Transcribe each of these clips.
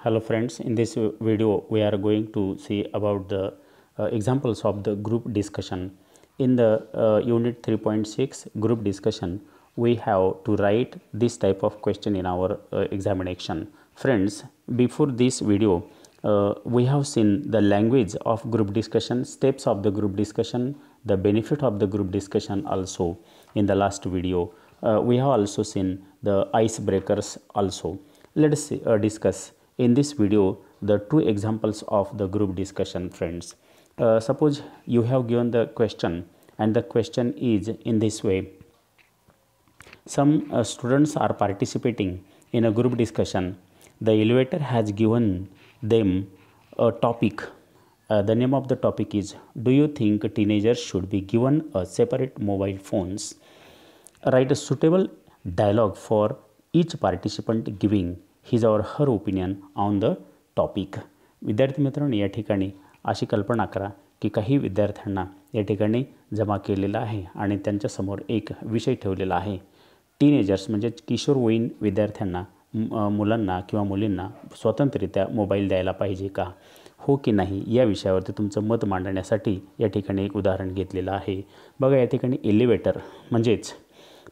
Hello friends, in this video we are going to see about the examples of the group discussion. In the unit 3.6 group discussion, we have to write this type of question in our examination. Friends, before this video, we have seen the language of group discussion, steps of the group discussion, the benefit of the group discussion also in the last video. We have also seen the icebreakers also. Let us discuss in this video the two examples of the group discussion, friends. Suppose you have given the question and the question is in this way. Some students are participating in a group discussion. The elevator has given them a topic. The name of the topic is, do you think teenagers should be given a separate mobile phones? Write a suitable dialogue for each participant giving his or her opinion on the topic. विद्यार्थी मित्रांनो, या ठिकाणी अशी कल्पना करा की काही विद्यार्थ्यांना या ठिकाणी जमा केलेला आहे आणि त्यांच्यासमोर एक विषय ठेवलेला आहे. टीनेजर्स म्हणजे किशोरवयीन विद्यार्थ्यांना, मुलांना किंवा मुलींना स्वतंत्ररित्या मोबाईल द्यायला पाहिजे का, हो की नाही, या विषयावरती तुमचं मत मांडण्यासाठी या ठिकाणी एक उदाहरण घेतलेलं आहे. बघा, या ठिकाणी एलिव्हेटर म्हणजेच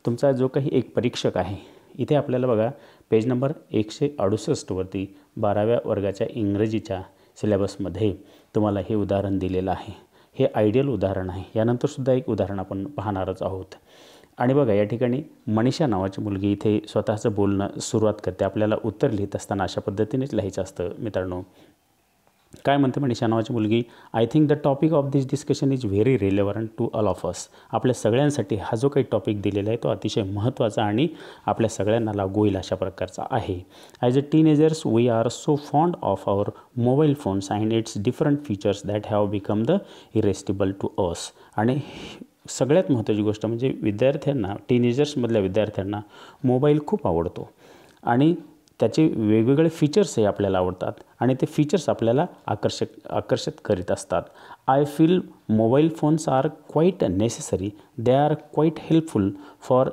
तुमचा जो काही एक परीक्षक आहे. इथे आपल्याला बघा पेज नंबर 168 वरती 12व्या वर्गाच्या इंग्रजीच्या सिलेबसमध्ये तुम्हाला हे उदाहरण दिलेलं आहे. हे आयडियल उदाहरण आहे. यानंतर सुद्धा एक उदाहरण आपण पाहणारच आहोत. आणि बघा, या ठिकाणी मनीषा नावाची मुलगी इथे स्वतःचं बोलणं सुरुवात करते. आपल्याला उत्तर लिहित असताना अशा पद्धतीनेच लिहायचं असतं मित्रांनो. काय म्हणते मनीषा नावाची मुलगी, I think the topic of this discussion is very relevant to all of us. आपल्या सगळ्यांसाठी हा जो काही टॉपिक दिलेला आहे तो अतिशय महत्त्वाचा आणि आपल्या सगळ्यांना लागू होईल अशा प्रकारचा आहे. As a teenagers we are so fond of our mobile phones and its different features that have become the irresistible to us. आणि सगळ्यात महत्त्वाची गोष्ट म्हणजे विद्यार्थ्यांना, टीनेजर्समधल्या विद्यार्थ्यांना मोबाईल खूप आवडतो आणि त्याचे वेगवेगळे फीचर्सही आपल्याला आवडतात आणि ते फीचर्स आपल्याला आकर्षित करीत असतात. I feel mobile phones are quite necessary, they are quite helpful for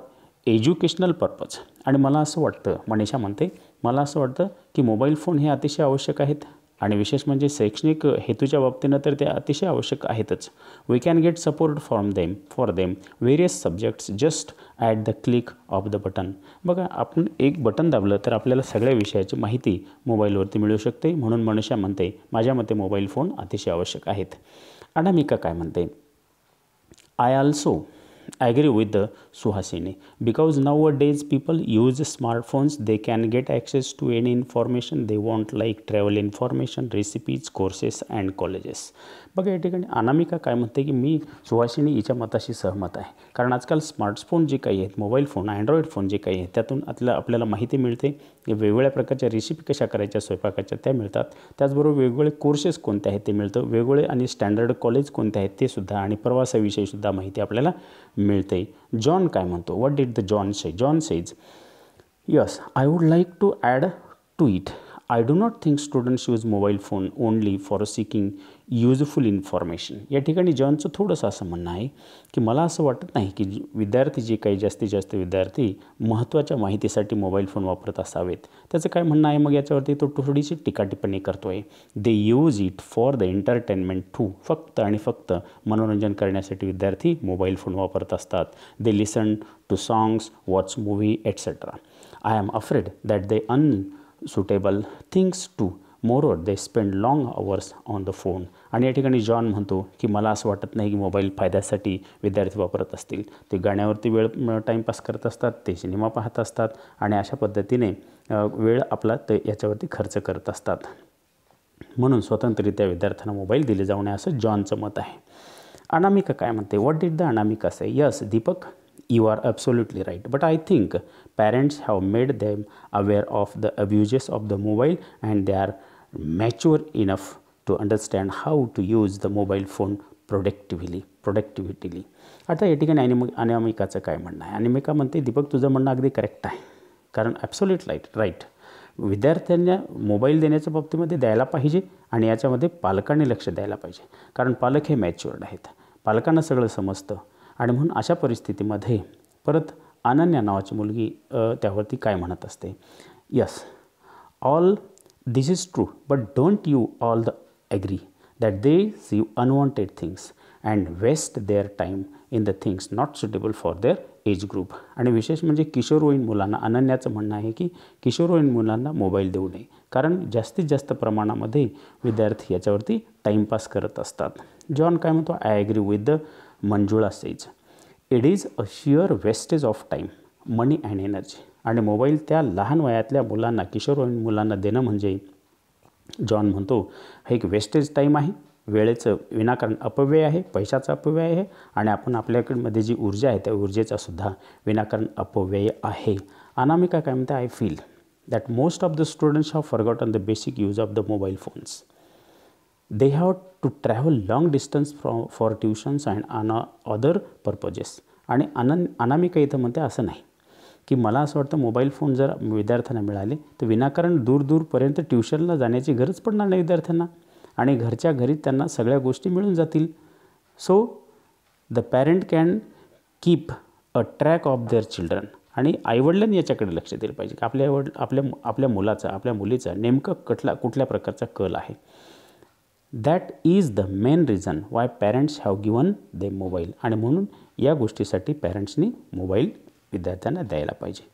educational purpose. आणि मला असं वाटतं, मनीषा म्हणते, मला असं वाटतं की मोबाईल फोन हे अतिशय आवश्यक आहेत आणि विशेष म्हणजे शैक्षणिक हेतूच्या बाबतीनं तर ते अतिशय आवश्यक आहेतच. We can get support for them various subjects just at the click of the button. बघा, आपण एक बटन दाबलं तर आपल्याला सगळ्या विषयाची माहिती मोबाईलवरती मिळू शकते. म्हणून मनीषा म्हणते, माझ्या मते मोबाईल फोन अतिशय आवश्यक आहेत. अनामिका काय म्हणते, I also agree with the Suhasini, because nowadays people use smartphones. They can get access to any information they want, like travel information, recipes, courses and colleges. बघा, या ठिकाणी अनामिका काय म्हणते की मी सुहासिनी हिच्या मताशी सहमत आहे. कारण आजकाल स्मार्टफोन जे काही आहेत, मोबाईल फोन, अँड्रॉइड फोन जे काही आहेत, त्यातून आपल्याला माहिती मिळते. वेगवेगळ्या प्रकारच्या रेसिपी कशा करायच्या स्वयंपाकाच्या त्या मिळतात. त्याचबरोबर वेगवेगळे कोर्सेस कोणते आहेत ते मिळतं. वेगवेगळे आणि स्टँडर्ड कॉलेज कोणते आहेत ते सुद्धा, आणि प्रवासाविषयीसुद्धा माहिती आपल्याला मिळते. जॉन काय म्हणतो, what did the John say? John says, yes, I would like to add to it. I do not think students use mobile phone only for seeking useful information. या ठिकाणी जॉनचं थोडंसं असं म्हणणं आहे की मला असं वाटत नाही की विद्यार्थी जे काही जास्तीत जास्त विद्यार्थी महत्त्वाच्या माहितीसाठी मोबाईल फोन वापरत असावेत. त्याचं काय म्हणणं आहे मग याच्यावरती तो थोडीशी टीकाटिप्पणी करतो आहे. They use it for the entertainment too. फक्त आणि फक्त मनोरंजन करण्यासाठी विद्यार्थी मोबाईल फोन वापरत असतात. They listen to songs, watch movie etcetera. I am afraid that they suitable things too. Moreover they spend long hours on the phone. आणि या ठिकाणी जॉन म्हणतो की मला असं वाटत नाही की मोबाईल फायद्यासाठी विद्यार्थी वापरत असतील. ते गाण्यावरती वेळ टाईमपास करत असतात, ते सिनेमा पाहत असतात आणि अशा पद्धतीने वेळ आपला ते याच्यावरती खर्च करत असतात. म्हणून स्वतंत्ररित्या विद्यार्थ्यांना मोबाईल दिले जाऊ नये असं जॉनचं मत आहे. अनामिका काय म्हणते, what did the Anamika say? Yes Deepak, you are absolutely right, but I think parents have made them aware of the abuses of the mobile and they are mature enough to understand how to use the mobile phone productively. आता या ठिकाणी अनामिकाचं काय म्हणणं आहे? अनामिका म्हणते, दीपक तुझं म्हणणं अगदी करेक्ट आहे. कारण ॲब्सोल्यूट राईट, विद्यार्थ्यांना मोबाईल देण्याच्या बाबतीमध्ये द्यायला पाहिजे आणि याच्यामध्ये पालकांनी लक्ष द्यायला पाहिजे. कारण पालक हे मॅच्युअर्ड आहेत, पालकांना सगळं समजतं. आणि म्हणून अशा परिस्थितीमध्ये परत अनन्या नावाची मुलगी त्यावरती काय म्हणत असते, yes, all this is true, but don't you all agree that they see unwanted things and waste their time in the things not suitable for their age group. आणि विशेष म्हणजे किशोरवयीन मुलांना अनन्याचं म्हणणं आहे की किशोरवयीन मुलांना मोबाईल देऊ नये, कारण जास्तीत जास्त प्रमाणामध्ये विद्यार्थी याच्यावरती टाईमपास करत असतात. जॉन काय म्हणतो, I agree with the Manjula says it is a sheer wastage of time, money and energy. आणि मोबाईल त्या लहान वयातल्या मुलांना, किशोरवयीन मुलांना देणं म्हणजे जॉन म्हणतो हे एक वेस्टेज टाईम आहे, वेळेचं विनाकारण अपव्यय आहे, पैशाचा अपव्यय आहे, आणि आपण आपल्याकडे जी ऊर्जा आहे त्या ऊर्जेचा सुद्धा विनाकारण अपव्यय आहे. अनामिका काय म्हणते, I feel that most of the students have forgotten the basic use of the mobile phones. They have to travel long distance for tuitions and other purposes. आणि अनामिका इथं म्हणते असं नाही की मला असं वाटतं मोबाईल फोन जर विद्यार्थ्यांना मिळाले तर विनाकारण दूरपर्यंत ट्युशनला जाण्याची गरज पडणार नाही विद्यार्थ्यांना, आणि घरच्या घरी त्यांना सगळ्या गोष्टी मिळून जातील. So the parent can keep a track of their children. आणि आईवडिलांनी याच्याकडे लक्ष दिलं पाहिजे की आपल्या मुलाचा, आपल्या मुलीचा नेमकं कुठल्या प्रकारचा कल आहे. That is the main reason why parents have given they mobile. आणि म्हणून या गोष्टीसाठी पॅरेंट्सनी मोबाईल विद्यार्थ्यांना द्यायला पाहिजे.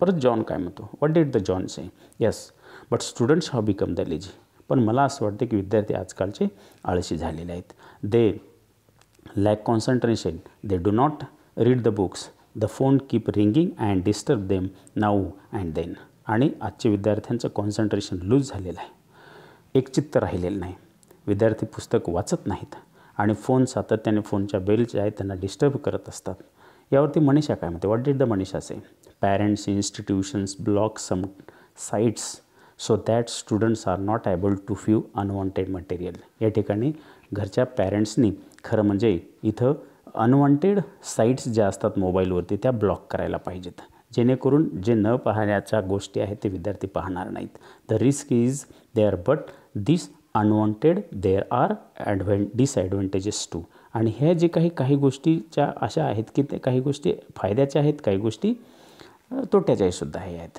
परत जॉन काय म्हणतो, what did the John say, yes but students have become the lazy. पण मला असं वाटतं की विद्यार्थी आजकालचे आळशी झालेले आहेत. They lack concentration, they do not read the books, the phone keep ringing and disturb them now and then. आणि आजचे विद्यार्थ्यांचं कॉन्सन्ट्रेशन लूज झालेलं आहे, एकचित्त राहिलेलं नाही. विद्यार्थी पुस्तक वाचत नाहीत आणि फोन सातत्याने, फोनच्या बेल जे आहेत त्यांना डिस्टर्ब करत असतात. यावरती मनीषा काय म्हणते, what did the Manisha say, parents institutions block some sites so that students are not able to view unwanted material. या ठिकाणी घरच्या पॅरेंट्सनी खरं म्हणजे इथं अनवॉन्टेड साईट्स ज्या असतात मोबाईलवरती त्या ब्लॉक करायला पाहिजेत, जेणेकरून जे न पाहण्याच्या गोष्टी आहेत ते विद्यार्थी पाहणार नाहीत. The risk is there but this unwanted there are disadvantages too. आणि हे जे काही गोष्टीच्या अशा आहेत की ते काही गोष्टी फायद्याच्या आहेत, काही गोष्टी तोट्याच्याही सुद्धा हे आहेत.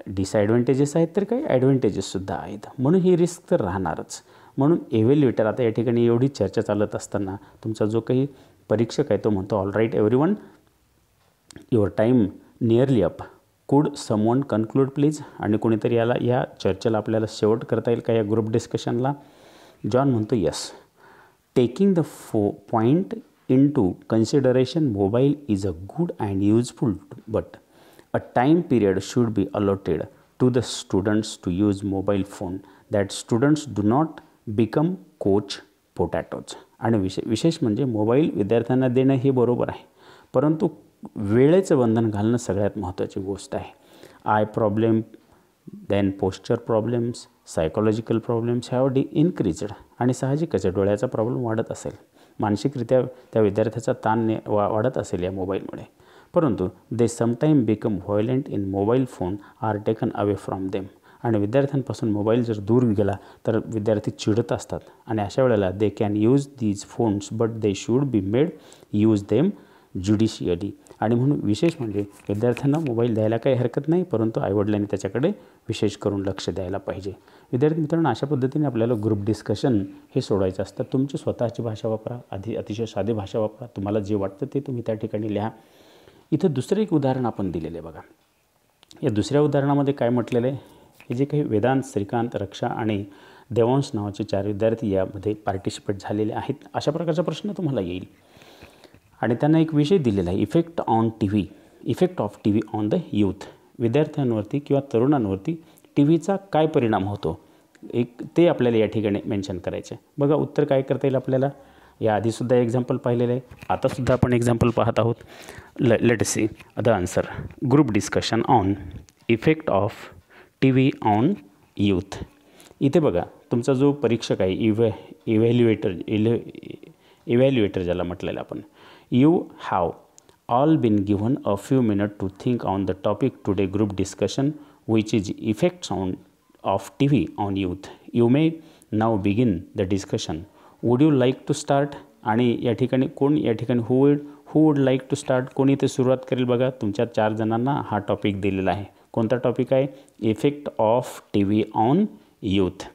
डिसॲडव्हान्टेजेस आहेत तर काही ॲडव्हान्टेजेससुद्धा आहेत. म्हणून ही रिस्क तर राहणारच. म्हणून एव्हॅल्युएटर, आता या ठिकाणी एवढी चर्चा चालत असताना तुमचा जो काही परीक्षक आहे तो म्हणतो, all right everyone, your time nearly up, could someone conclude please. आणि कोणीतरी या चर्चेला आपल्याला शेवट करता येईल का या ग्रुप डिस्कशनला. जॉन म्हणतो, yes, taking the point into consideration mobile is a good and useful, but a time period should be allotted to the students to use mobile phone that students do not become coach potatoes. आणि विशेष म्हणजे mobile विद्यार्थ्यांना देणं हे बरोबर आहे, परंतु वेळेचं बंधन घालणं सगळ्यात महत्त्वाची गोष्ट आहे. Eye problem, then posture problems, psychological problems have increased. आणि साहजिकच डोळ्याचा प्रॉब्लेम वाढत असेल, मानसिकरित्या त्या विद्यार्थ्याचा ताण वाढत असेल या मोबाईलमुळे. परंतु they sometime become violent in mobile phone are taken away from them. आणि विद्यार्थ्यांपासून मोबाईल जर दूर गेला तर विद्यार्थी चिडत असतात. आणि अशा वेळेला they can use these phones but they should be made use them judicially. आणि म्हणून विशेष म्हणजे विद्यार्थ्यांना मोबाईल द्यायला काही हरकत नाही, परंतु आईवडिलांनी त्याच्याकडे विशेष करून लक्ष द्यायला पाहिजे. विद्यार्थी मित्रांनो, अशा पद्धतीने आपल्याला ग्रुप डिस्कशन हे सोडवायचं असतं. तुमची स्वतःची भाषा वापरा, अतिशय साधी भाषा वापरा, तुम्हाला जे वाटतं ते तुम्ही त्या ठिकाणी लिहा. इथं दुसरं एक उदाहरण आपण दिलेलं आहे बघा. या दुसऱ्या उदाहरणामध्ये काय म्हटलेलं आहे, हे जे काही वेदांत, श्रीकांत, रक्षा आणि देवांश नावाचे 4 विद्यार्थी यामध्ये पार्टिसिपेट झालेले आहेत. अशा प्रकारचा प्रश्न तुम्हाला येईल. आणि त्यांना एक विषय दिलेला आहे, effect of T V on the youth. विद्यार्थ्यांवरती किंवा तरुणांवरती टी व्हीचा काय परिणाम होतो ते आपल्याला या ठिकाणी मेन्शन करायचे. बघा उत्तर काय करता येईल आपल्याला. या आधीसुद्धा एक्झाम्पल पाहिलेलं आहे, आतासुद्धा आपण एक्झाम्पल पाहत आहोत. Let see the answer. Group discussion on effect of T V on youth. इथे बघा तुमचा जो परीक्षक आहे, इव्हॅल्युएटर ज्याला म्हटलेलं आपण, you have all been given a few minute to think on the topic today group discussion which is effects of T V on youth. You may now begin the discussion. Would you like to start. आणि या ठिकाणी who would like to start, कोणी ते सुरुवात करेल. बघा तुमच्या 4 जणांना हा टॉपिक दिलेला आहे. कोणता टॉपिक आहे? Effect of T V on youth.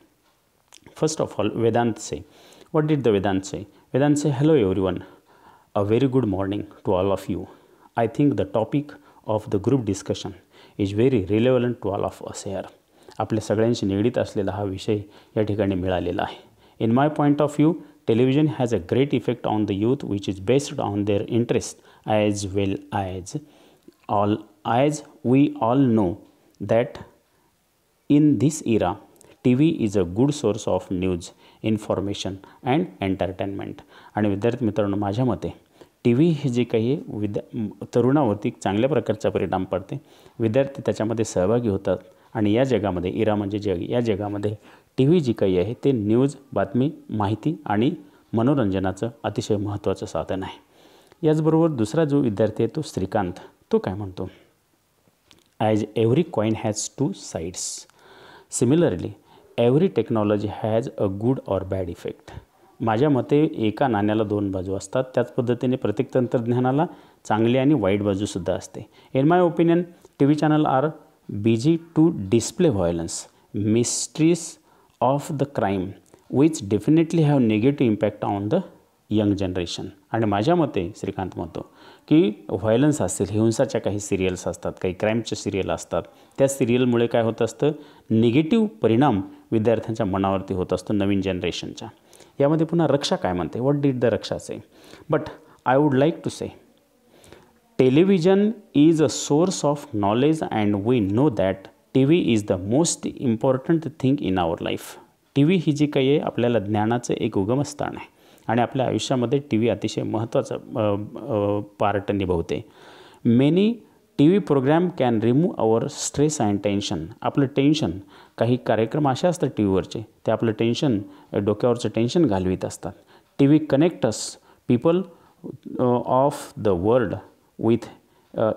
First of all, Vedant say. What did the Vedant say? Vedant say, hello everyone. A very good morning to all of you. I think the topic of the group discussion is very relevant to all of us here. आपल्या सगळ्यांशी निगडीत असलेला हा विषय या ठिकाणी मिळालेला आहे. In my point of view, television has a great effect on the youth which is based on their interest as well as we all know that in this era TV is a good source of news, information and entertainment. आणि विद्यार्थी मित्रांनो, माझ्या मते T V हे जे काही तरुणावरती चांगल्या प्रकारचा परिणाम पडते. विद्यार्थी त्याच्यामध्ये सहभागी होतात आणि या जगामध्ये इरा म्हणजे जग, या जगामध्ये टी व्ही जी काही आहे ते न्यूज, बातमी, माहिती आणि मनोरंजनाचं अतिशय महत्त्वाचं साधन आहे. याचबरोबर दुसरा जो विद्यार्थी आहे तो श्रीकांत, तो काय म्हणतो? As every coin has two sides. Similarly every technology has a good or bad effect. माझ्या मते एका नाण्याला दोन बाजू असतात. त्याच पद्धतीने प्रत्येक तंत्रज्ञानाला चांगली आणि वाईट बाजूसुद्धा असते. In my opinion T V channel are busy to display violence, mysteries of the crime which definitely have negative impact on the young generation. आणि माझ्या मते श्रीकांत म्हणतो की व्हायलन्स असेल, हिंसाच्या काही सिरियल्स असतात, काही क्राईमचे सिरियल असतात, त्या सिरियलमुळे काय होत असतं? निगेटिव्ह परिणाम विद्यार्थ्यांच्या मनावरती होत असतो नवीन जनरेशनच्या. यामध्ये पुन्हा रक्षा काय म्हणते? What did the Raksha say? But I would like to say television is a source of knowledge and we know that T V is the most important thing in our life. T V ही जी काही आहे आपल्याला ज्ञानाचं एक उगमस्थान आहे आणि आपल्या आयुष्यामध्ये टी व्ही अतिशय महत्त्वाचा पार्ट निभवते. Many T V program can remove our stress and tension. आपलं टेन्शन, काही कार्यक्रम असे असतात टी व्हीवरचे, ते आपलं टेन्शन, डोक्यावरचं टेन्शन घालवित असतात. T V connect us people of the world with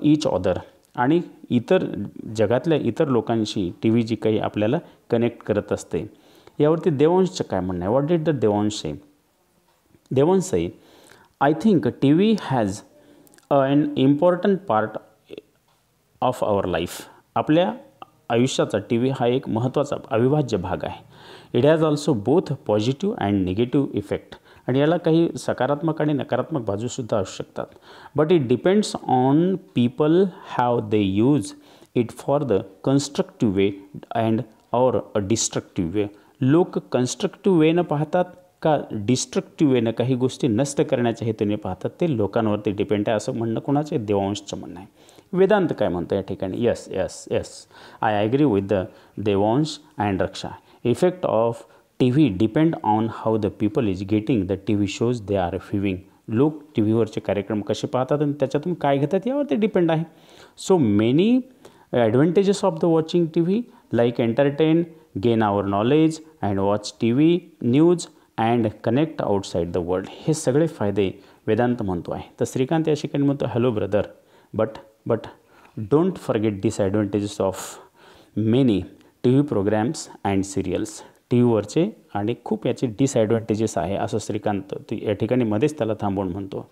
each other. आणि इतर जगातल्या इतर लोकांशी टी व्ही जी काही आपल्याला कनेक्ट करत असते. यावरती देवांशचं काय म्हणणं आहे? What did the Devansh say? Devansh say, I think TV has an important part of our life. आपल्या आयुष्याचा टी व्ही हा एक महत्त्वाचा अविभाज्य भाग आहे. It has also both positive and negative effect. आणि याला काही सकारात्मक आणि नकारात्मक बाजूसुद्धा असू शकतात. But it depends on people have they use it for the constructive way and or a destructive way. लोक कन्स्ट्रक्टिव्ह वेनं पाहतात का डिस्ट्रक्टिव्ह वेनं काही गोष्टी नष्ट करण्याच्या हेतूने पाहतात, ते लोकांवरती डिपेंड आहे असं म्हणणं कोणाचे? देवांशचं म्हणणं आहे. वेदांत काय म्हणतो या ठिकाणी? Yes I agree with the Devansh and Raksha. Effect of T V depend on how the people is getting the T V shows they are viewing. लोक टी व्हीवरचे कार्यक्रम कसे पाहतात आणि त्याच्यातून काय घेतात यावरती डिपेंड आहे. So many advantages of the watching T V like entertain, gain our knowledge and watch T V news and connect outside the world. हे सगळे फायदे वेदांत म्हणतो आहे. तर श्रीकांत या ठिकाणी म्हणतो, hello brother, but don't forget disadvantages of many T V programmes and serials. T व्हीवरचे आणि खूप याचे डिसॲडव्हान्टेजेस आहे असं श्रीकांत या ठिकाणी मध्येच त्याला थांबवून म्हणतो.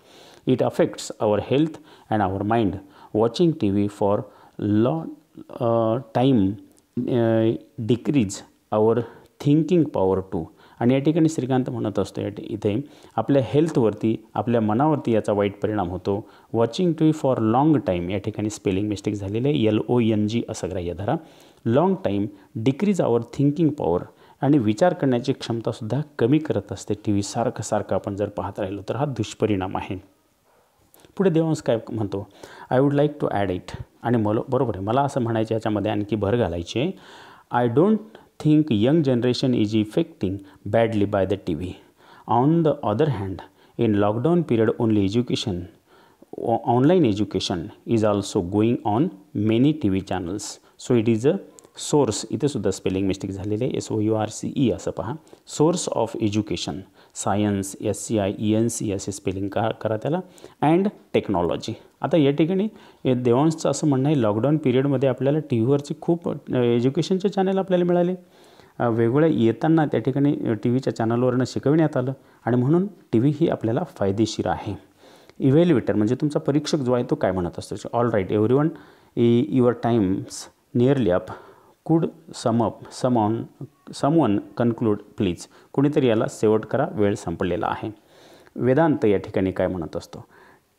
It affects our health and our mind. Watching T V for long time decrease our thinking power too. आणि या ठिकाणी श्रीकांत म्हणत असतो इथे आपल्या हेल्थवरती, आपल्या मनावरती याचा वाईट परिणाम होतो. Watching T V for long time, या ठिकाणी स्पेलिंग मिस्टेक झालेलं आहे, LONG असं ग्राह्य धरा. Long time decrease our thinking power. आणि विचार करण्याची क्षमतासुद्धा कमी करत असते टी व्ही सारखं आपण जर पाहत राहिलो तर. हा दुष्परिणाम आहे. पुढे देवांश काय म्हणतो? I would like to add it. आणि बरोबर आहे, मला असं म्हणायचं याच्यामध्ये आणखी भर घालायची आहे. I don't think young generation is affecting badly by the TV. On the other hand, in lockdown period only online education is also going on many TV channels. So it is a source, इथे सुद्धा spelling mistake झालेले आहे, SOURCE असं पहा. Source of education, science, SCIENC असे spelling करा त्याला, and technology. आता या ठिकाणी देवांशचं असं म्हणणं आहे, लॉकडाऊन पिरियडमध्ये आपल्याला टी व्हीवरचे खूप एज्युकेशनचे चॅनल आपल्याला मिळाले. वेगवेगळ्या येताना त्या ठिकाणी टी व्हीच्या चॅनलवरनं शिकविण्यात आलं आणि म्हणून टी व्ही ही आपल्याला फायदेशीर आहे. इव्हॅल्युएटर म्हणजे तुमचा परीक्षक जो आहे तो काय म्हणत असतो? All right everyone, your time's nearly up. Could sum up, someone conclude please. कुणीतरी याला शेवट करा, वेळ संपलेला आहे. वेदांत या ठिकाणी काय म्हणत असतो?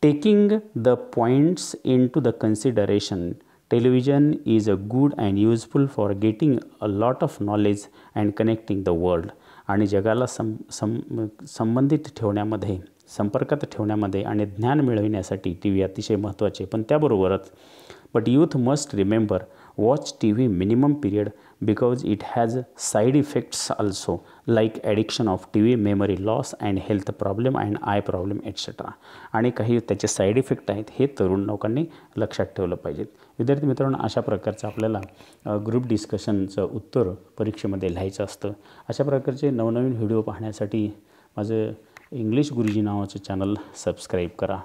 Taking the points into the consideration, television is a good and useful for getting a lot of knowledge and connecting the world. आणि जगाला संबंधित ठेवण्यामध्ये, संपर्कात ठेवण्यामध्ये आणि ज्ञान मिळविण्यासाठी टी व्ही अतिशय महत्त्वाचे. पण त्याबरोबरच but youth must remember watch T V minimum period because it has side effects also like addiction of T V, memory loss and health problem and I problem etcetera. आणि काही त्याचे side effect आहेत, हे तरुण लोकांनी लक्षात ठेवलं पाहिजेत. विद्यार्थी मित्रांनो, अशा प्रकारचं आपल्याला ग्रुप डिस्कशनचं उत्तर परीक्षेमध्ये लिहायचं असतं. अशा प्रकारचे नवनवीन व्हिडिओ पाहण्यासाठी माझं इंग्लिश गुरुजी नावाचं चॅनल सबस्क्राईब करा.